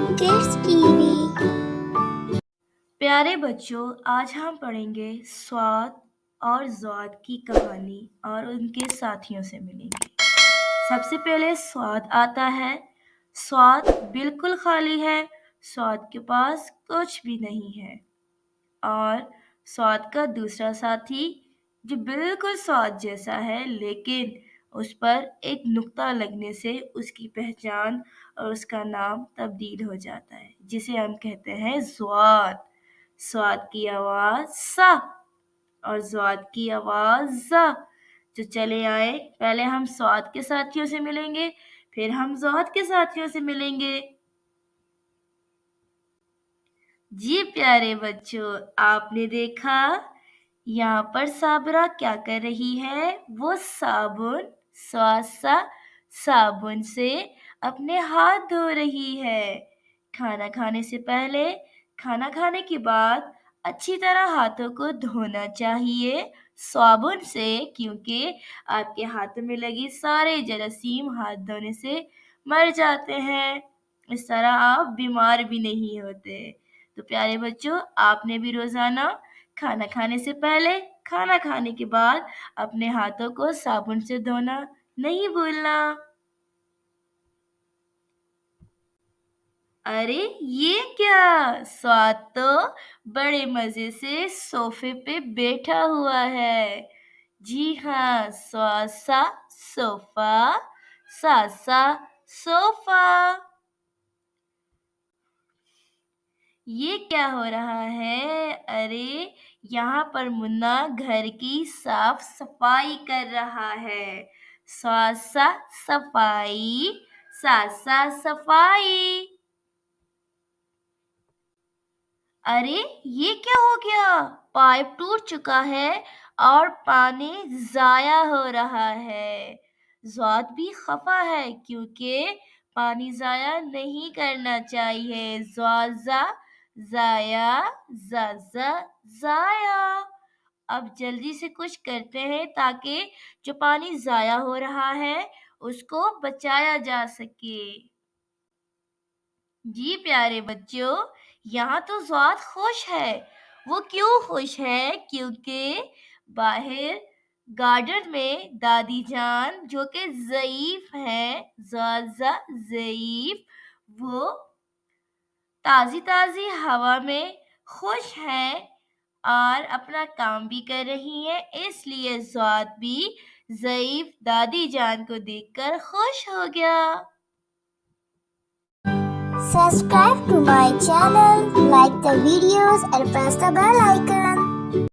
Kids TV। प्यारे बच्चों, आज हम पढ़ेंगे स्वाद और ज़ौक़ की कहानी और उनके साथियों से मिलेंगे। सबसे पहले स्वाद आता है। स्वाद बिल्कुल खाली है, स्वाद के पास कुछ भी नहीं है। और स्वाद का दूसरा साथी जो बिल्कुल स्वाद जैसा है, लेकिन उस पर एक नुक्ता लगने से उसकी पहचान और उसका नाम तब्दील हो जाता है, जिसे हम कहते हैं ज़्वाद। स्वाद की आवाज़ सा और ज़्वाद की आवाज़ ज़ा। तो चले आए, पहले हम स्वाद के साथियों से मिलेंगे, फिर हम ज़्वाद के साथियों से मिलेंगे। जी प्यारे बच्चों, आपने देखा यहाँ पर साबरा क्या कर रही है? वो साबुन से अपने हाथ धो रही है। खाना खाने से पहले, खाना खाने के बाद अच्छी तरह हाथों को धोना चाहिए साबुन से, क्योंकि आपके हाथों में लगी सारे जरासीम हाथ धोने से मर जाते हैं। इस तरह आप बीमार भी नहीं होते। तो प्यारे बच्चों, आपने भी रोजाना खाना खाने से पहले, खाना खाने के बाद अपने हाथों को साबुन से धोना नहीं भूलना। अरे ये क्या? स्वाद तो बड़े मजे से सोफे पे बैठा हुआ है। जी हाँ, सोफा, सा सोफा। ये क्या हो रहा है? अरे यहाँ पर मुन्ना घर की साफ सफाई कर रहा है। सा सफाई, सा सफाई। अरे ये क्या हो गया? पाइप टूट चुका है और पानी जाया हो रहा है। ज़ौक़ भी खफा है, क्योंकि पानी जाया नहीं करना चाहिए। ज़्वाज़ा, जाया, ज़ाज़ा, जाया। अब जल्दी से कुछ करते हैं ताकि जो पानी जाया हो रहा है उसको बचाया जा सके। जी प्यारे बच्चों, यहाँ तो ज़ौक़ खुश है। वो क्यों खुश है? क्योंकि बाहर गार्डन में दादी जान, जो कि ज़ईफ़ है, ज़ईफ़, वो ताज़ी ताज़ी हवा में खुश है और अपना काम भी कर रही है। इसलिए ज़ौक़ भी ज़ईफ़ दादी जान को देखकर खुश हो गया। Subscribe to my channel, like the videos and press the bell icon.